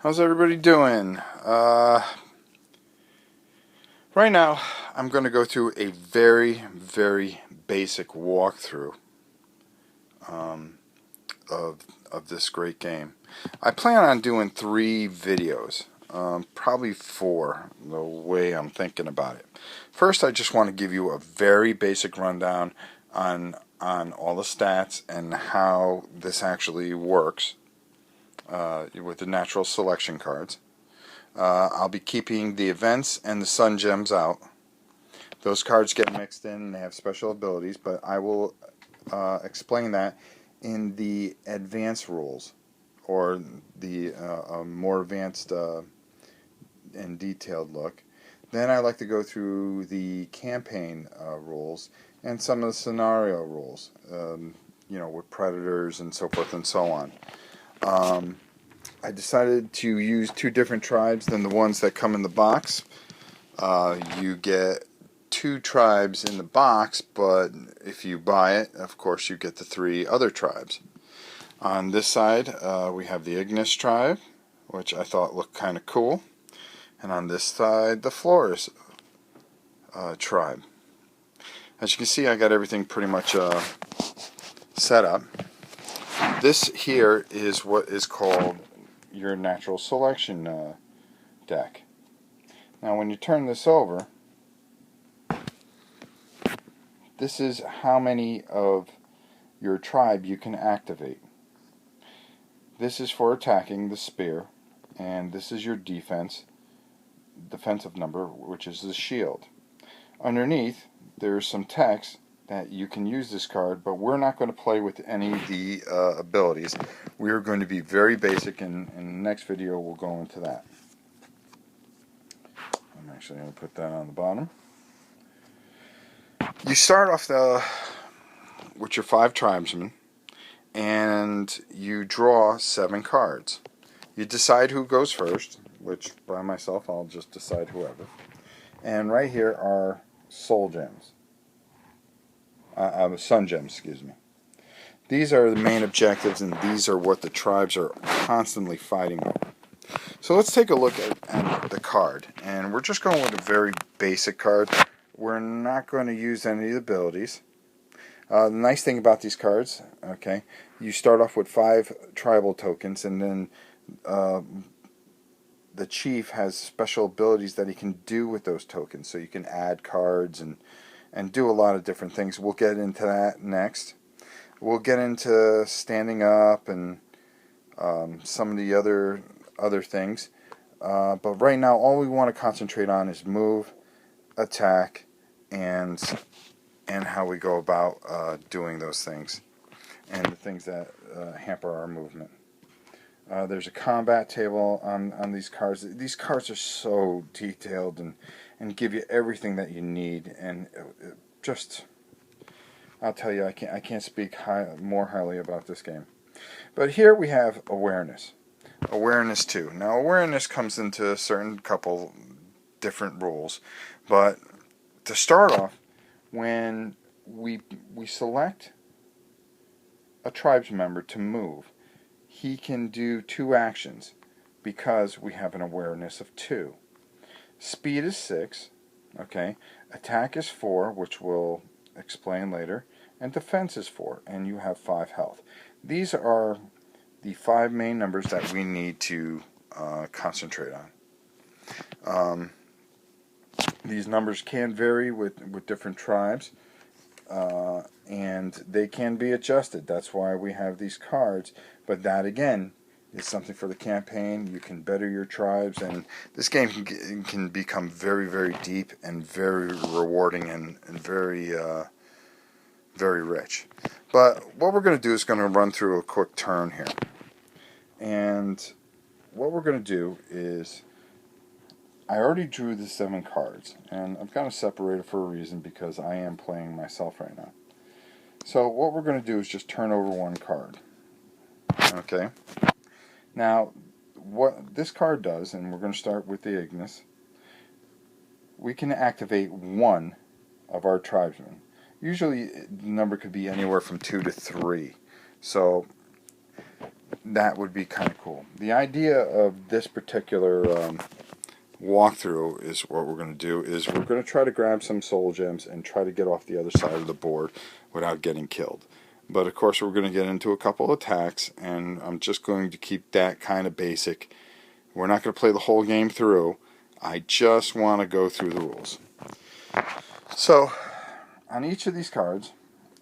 How's everybody doing? Right now, I'm going to go through a very basic walkthrough of this great game. I plan on doing 3 videos, probably 4, the way I'm thinking about it. First, I just want to give you a very basic rundown on all the stats and how this actually works with the natural selection cards. I'll be keeping the events and the sun gems out. Those cards get mixed in and they have special abilities, but I will explain that in the advanced rules, or the more advanced and detailed look. Then I like to go through the campaign rules and some of the scenario rules, with predators and so forth and so on. I decided to use 2 different tribes than the ones that come in the box. You get 2 tribes in the box, but if you buy it, of course, you get the 3 other tribes. On this side, we have the Ignis tribe, which I thought looked kind of cool. And on this side, the Flores tribe. As you can see, I got everything pretty much set up. This here is what is called your natural selection deck. Now when you turn this over, this is how many of your tribe you can activate. This is for attacking the spear, and this is your defensive number, which is the shield. Underneath there's some text that you can use this card, but we're not going to play with any of the abilities. We are going to be very basic, and in the next video we'll go into that. I'm actually going to put that on the bottom. You start off with your 5 tribesmen, and you draw 7 cards. You decide who goes first, which by myself I'll just decide whoever. And right here are soul gems. Sun gems, excuse me. These are the main objectives, and these are what the tribes are constantly fighting over. So let's take a look at the card, and we're just going with a very basic card. We're not going to use any of the abilities. The nice thing about these cards, okay, you start off with 5 tribal tokens, and then the chief has special abilities that he can do with those tokens. So you can add cards and do a lot of different things. We'll get into that next. We'll get into standing up and some of the other things. But right now, all we want to concentrate on is move, attack, and how we go about doing those things, and the things that hamper our movement. There's a combat table on these cards. These cards are so detailed and give you everything that you need, and just, I'll tell you, I can't speak more highly about this game. But here we have awareness 2. Now awareness comes into a certain couple different rules, but to start off, when we select a tribes member to move, he can do 2 actions because we have an awareness of 2. Speed is 6, okay. Attack is 4, which we'll explain later, and defense is 4, and you have 5 health. These are the 5 main numbers that we need to concentrate on. These numbers can vary with different tribes, and they can be adjusted. That's why we have these cards. But that, again, is something for the campaign. You can better your tribes, and this game can become very deep and very rewarding and very rich. But what we're going to do is going to run through a quick turn here. And what we're going to do is, I already drew the 7 cards, and I've got to separate it for a reason, because I am playing myself right now. So what we're going to do is just turn over 1 card. Okay. Now, what this card does, and we're going to start with the Ignis, we can activate 1 of our tribesmen. Usually the number could be anywhere from 2 to 3. So that would be kind of cool. The idea of this particular walkthrough is what we're going to do is we're going to try to grab some soul gems and try to get off the other side of the board without getting killed. But of course we're going to get into a couple of attacks, and I'm just going to keep that kind of basic. We're not going to play the whole game through. I just want to go through the rules. So on each of these cards,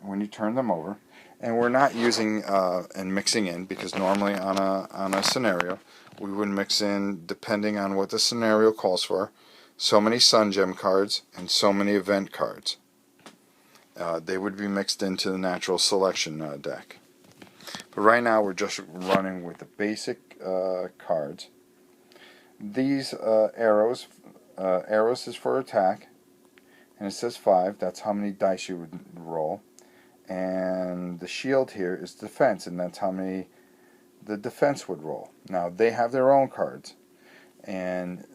when you turn them over, and we're not using and mixing in, because normally on a scenario we would mix in, depending on what the scenario calls for, so many Sun Gem cards and so many event cards. They would be mixed into the natural selection deck. But right now we're just running with the basic cards. These arrows is for attack, and it says 5. That's how many dice you would roll. And the shield here is defense, and that's how many the defense would roll. Now they have their own cards, and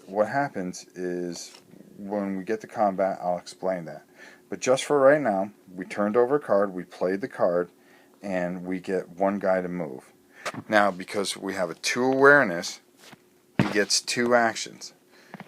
what happens is when we get to combat, I'll explain that. But just for right now, we turned over a card, we played the card, and we get one guy to move. Now, because we have a 2 awareness, he gets 2 actions.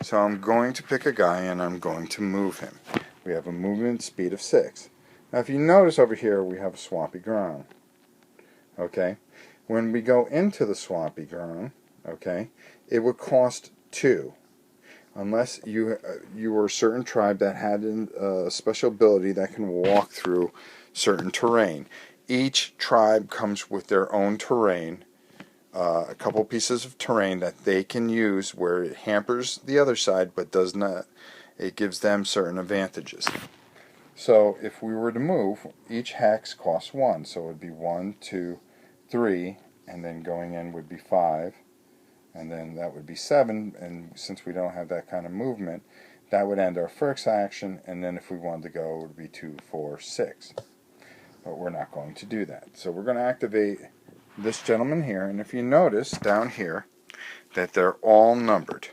So I'm going to pick a guy and I'm going to move him. We have a movement speed of 6. Now if you notice over here, we have a swampy ground. Okay? When we go into the swampy ground, okay, it would cost 2. Unless you were a certain tribe that had a special ability that can walk through certain terrain. Each tribe comes with their own terrain, a couple pieces of terrain that they can use where it hampers the other side, but does not. It gives them certain advantages. So if we were to move, each hex costs 1. So it would be 1, 2, 3, and then going in would be 5. And then that would be 7, and since we don't have that kind of movement, that would end our first action, and then if we wanted to go, it would be 2, 4, 6. But we're not going to do that. So we're going to activate this gentleman here, and if you notice down here that they're all numbered.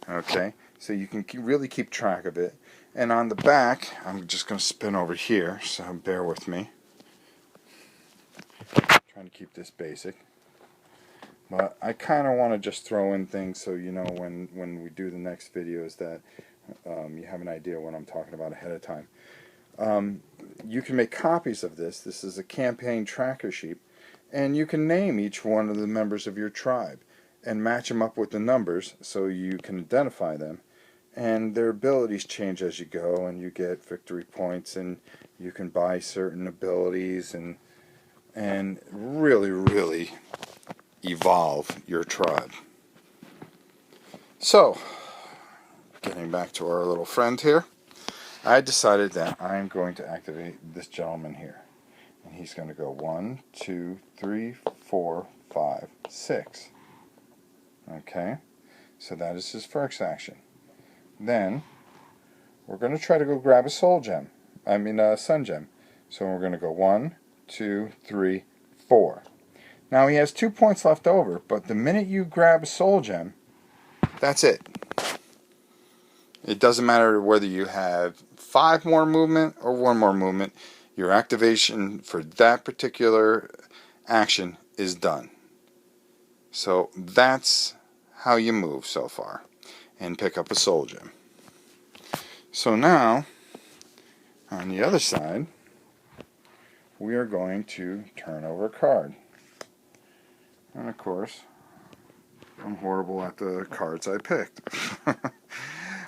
Okay, so you can really keep track of it. And on the back, I'm just going to spin over here, so bear with me. Trying to keep this basic. But I kind of want to just throw in things so you know when we do the next videos that you have an idea what I'm talking about ahead of time. You can make copies of this. This is a campaign tracker sheet, and you can name each one of the members of your tribe and match them up with the numbers so you can identify them. And their abilities change as you go, and you get victory points, and you can buy certain abilities and really evolve your tribe. So, getting back to our little friend here, I decided that I'm going to activate this gentleman here. And he's going to go 1, 2, 3, 4, 5, 6. Okay, so that is his first action. Then, we're going to try to go grab a Sun Gem. So we're going to go 1, 2, 3, 4. Now he has 2 points left over, but the minute you grab a Soul Gem, that's it. It doesn't matter whether you have 5 more movement or 1 more movement. Your activation for that particular action is done. So that's how you move so far and pick up a Soul Gem. So now, on the other side, we are going to turn over a card. And of course, I'm horrible at the cards I picked.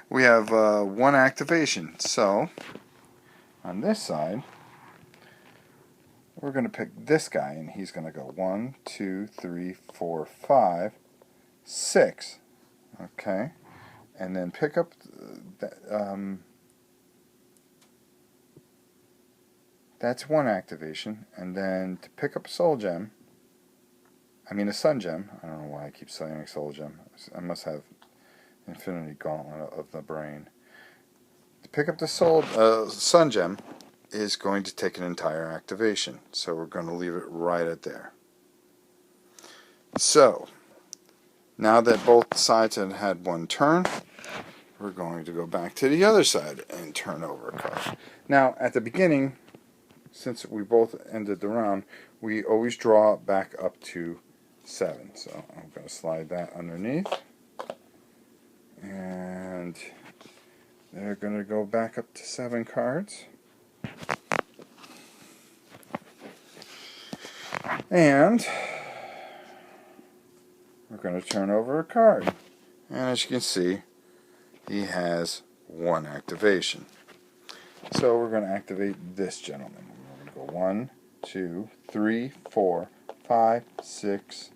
We have 1 activation. So, on this side, we're going to pick this guy, and he's going to go 1, 2, 3, 4, 5, 6. Okay? And then pick up that's 1 activation. And then to pick up a Sun Gem, I don't know why I keep saying Soul Gem. I must have Infinity Gauntlet of the brain. To pick up the Sun Gem is going to take an entire activation. So we're going to leave it right at there. So, now that both sides have had 1 turn, we're going to go back to the other side and turn over a card. Now, at the beginning, since we both ended the round, we always draw back up to 7. So I'm going to slide that underneath. And they're going to go back up to 7 cards. And we're going to turn over a card. And as you can see, he has 1 activation. So we're going to activate this gentleman. We're going to go 1, 2, 3, 4, 5, 6,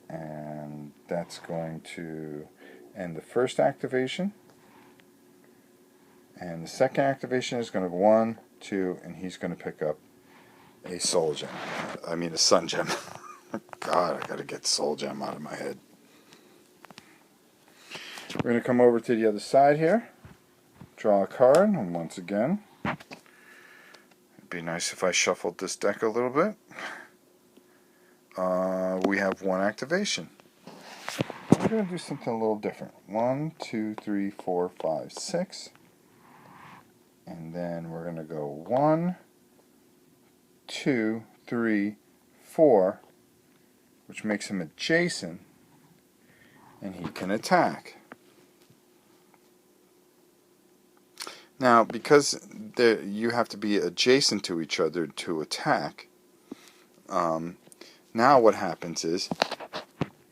and that's going to end the first activation. And the second activation is going to go 1, 2, and he's going to pick up a soul gem. I mean a sun gem. God, I got to get soul gem out of my head. We're going to come over to the other side here. Draw a card, and once again, it'd be nice if I shuffled this deck a little bit. We have 1 activation. We're going to do something a little different. 1, 2, 3, 4, 5, 6. And then we're going to go 1, 2, 3, 4, which makes him adjacent, and he can attack. Now, because you have to be adjacent to each other to attack, now what happens is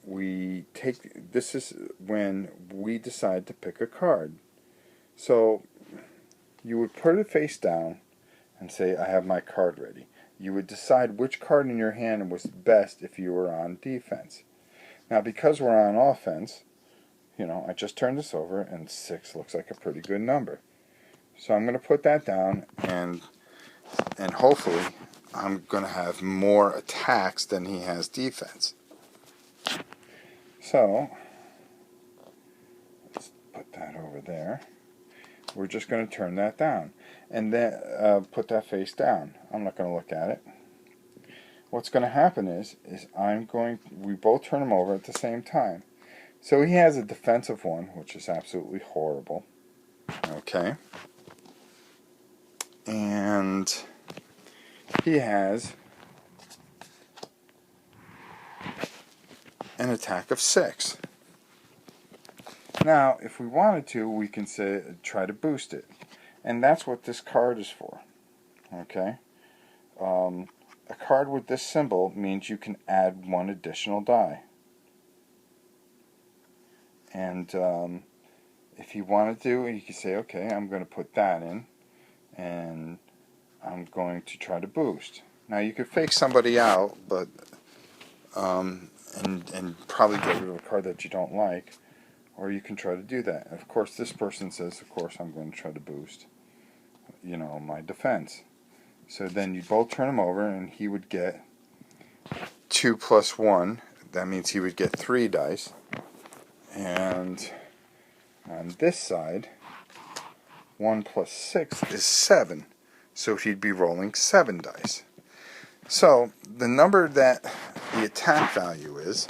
this is when we decide to pick a card. So you would put it face down and say, I have my card ready. You would decide which card in your hand was best if you were on defense. Now, because we're on offense, I just turned this over, and 6 looks like a pretty good number. So I'm going to put that down, and hopefully I'm going to have more attacks than he has defense. So let's put that over there. We're just going to turn that down, and then put that face down. I'm not going to look at it. What's going to happen is we both turn him over at the same time. So he has a defensive 1, which is absolutely horrible. Okay. And he has an attack of 6. Now, if we wanted to, we can try to boost it. And that's what this card is for. Okay? A card with this symbol means you can add 1 additional die. And if you wanted to, you can say, okay, I'm going to put that in, and I'm going to try to boost. Now, you could fake somebody out, but and probably get rid of a card that you don't like, or you can try to do that. Of course, this person says, of course, I'm going to try to boost, my defense. So then you both turn him over, and he would get 2 plus 1. That means he would get 3 dice. And on this side, 1 plus 6 is 7. So he'd be rolling 7 dice. So the number that the attack value is,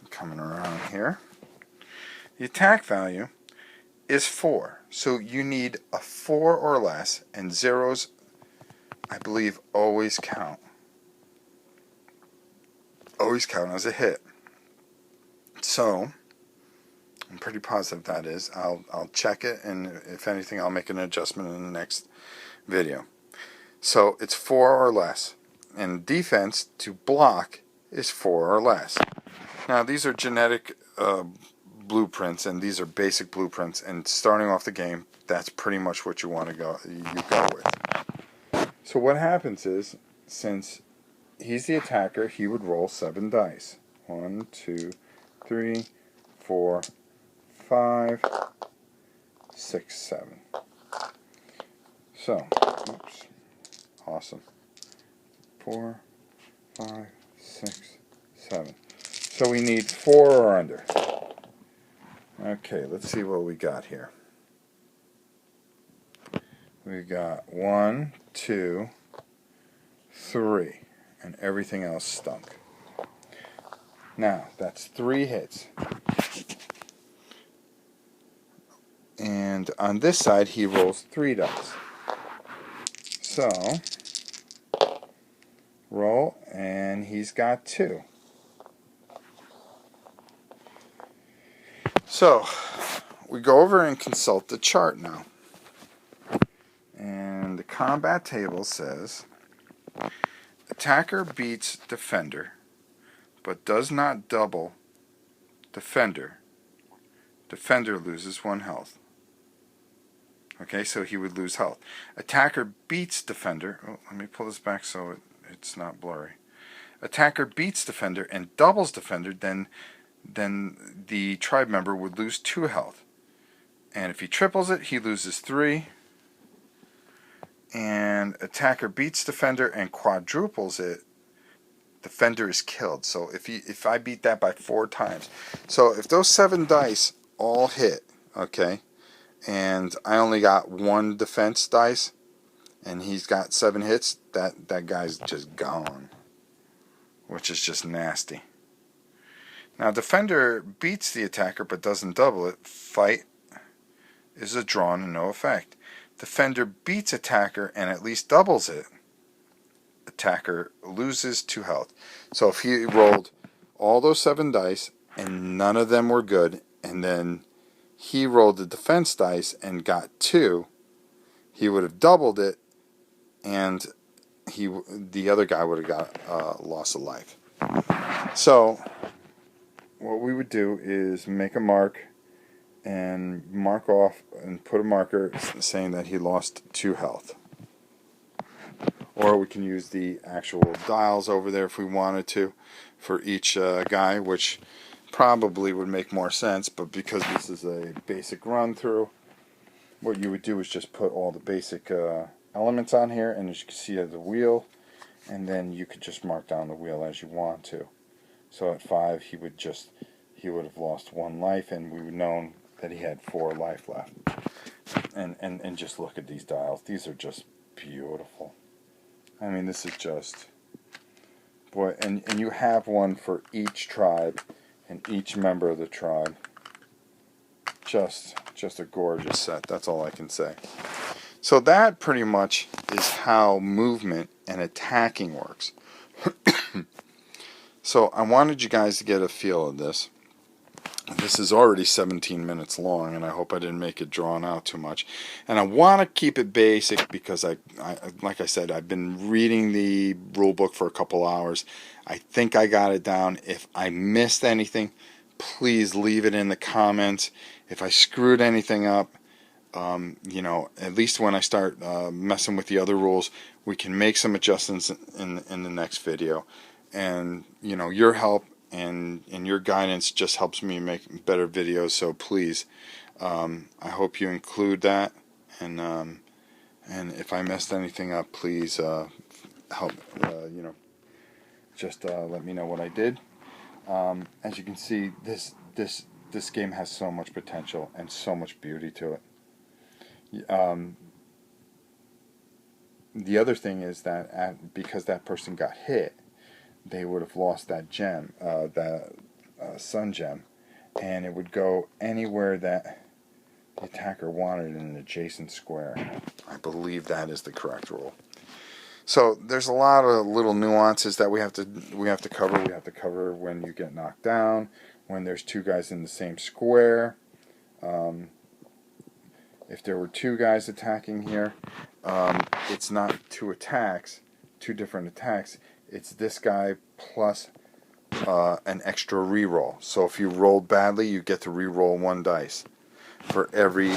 coming around here, the attack value is 4. So you need a 4 or less, and zeros, I believe, always count. Always count as a hit. So I'm pretty positive that is. I'll check it, and if anything, I'll make an adjustment in the next video. So it's 4 or less. And defense to block is 4 or less. Now, these are genetic blueprints, and these are basic blueprints, and starting off the game, that's pretty much what you want to go with. So what happens is, since he's the attacker, he would roll 7 dice. 1, 2, 3, 4, 5, 6, 7. So, oops, awesome. 4, 5, 6, 7. So we need 4 or under. Okay, let's see what we got here. We got 1, 2, 3, and everything else stunk. Now, that's 3 hits. And on this side, he rolls 3 dice. So, roll, and he's got 2. So, we go over and consult the chart now. And the combat table says, attacker beats defender, but does not double defender. Defender loses 1 health. Okay, so he would lose health. Attacker beats defender. Oh, let me pull this back so it's not blurry. Attacker beats defender and doubles defender, then the tribe member would lose 2 health. And if he triples it, he loses 3. And attacker beats defender and quadruples it, defender is killed. So if I beat that by 4 times, so if those 7 dice all hit, okay, and I only got 1 defense dice, and he's got 7 hits, that guy's just gone, which is just nasty. Now, defender beats the attacker but doesn't double it. Fight is a drawn and no effect. Defender beats attacker and at least doubles it. Attacker loses 2 health. So if he rolled all those 7 dice and none of them were good, and then he rolled the defense dice and got 2, he would have doubled it, and the other guy would have got loss of life. So what we would do is make a mark and mark off and put a marker saying that he lost 2 health. Or we can use the actual dials over there if we wanted to for each guy, which probably would make more sense, but because this is a basic run through, what you would do is just put all the basic elements on here, and as you can see, there's a wheel, and then you could just mark down the wheel as you want to. So at 5, he would have lost 1 life, and we would have known that he had 4 life left. And just look at these dials. These are just beautiful. I mean, this is just, boy, and you have one for each tribe and each member of the tribe. Just a gorgeous set. That's all I can say. So that pretty much is how movement and attacking works. So I wanted you guys to get a feel of this. This is already 17 minutes long, and I hope I didn't make it drawn out too much. And I want to keep it basic because, like I said, I've been reading the rule book for a couple hours. I think I got it down. If I missed anything, please leave it in the comments. If I screwed anything up, at least when I start messing with the other rules, we can make some adjustments in the next video. And, your help and your guidance just helps me make better videos, so please, I hope you include that, and if I messed anything up, please help, just let me know what I did. As you can see, this game has so much potential and so much beauty to it. The other thing is that because that person got hit, they would have lost that gem, that sun gem, and it would go anywhere that the attacker wanted in an adjacent square. I believe that is the correct rule. So there's a lot of little nuances that we have to cover. We have to cover when you get knocked down, when there's 2 guys in the same square. If there were 2 guys attacking here, it's not 2 different attacks. It's this guy plus an extra reroll. So if you rolled badly, you get to reroll 1 dice for every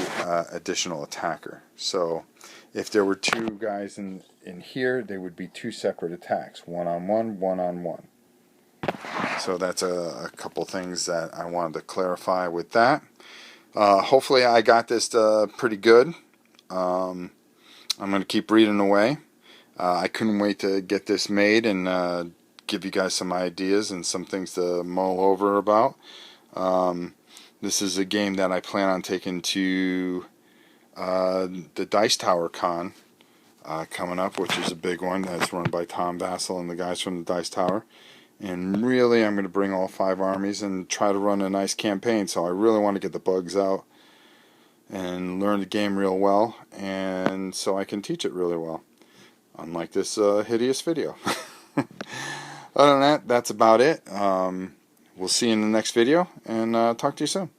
additional attacker. So if there were 2 guys in here, they would be 2 separate attacks, 1-on-1, 1-on-1. So that's a couple things that I wanted to clarify with that. Hopefully I got this pretty good. I'm going to keep reading away. I couldn't wait to get this made and give you guys some ideas and some things to mull over about. This is a game that I plan on taking to the Dice Tower Con coming up, which is a big one that's run by Tom Vassell and the guys from the Dice Tower. And really, I'm going to bring all 5 armies and try to run a nice campaign. So I really want to get the bugs out and learn the game real well, and so I can teach it really well. unlike this hideous video. Other than that, that's about it. We'll see you in the next video, and talk to you soon.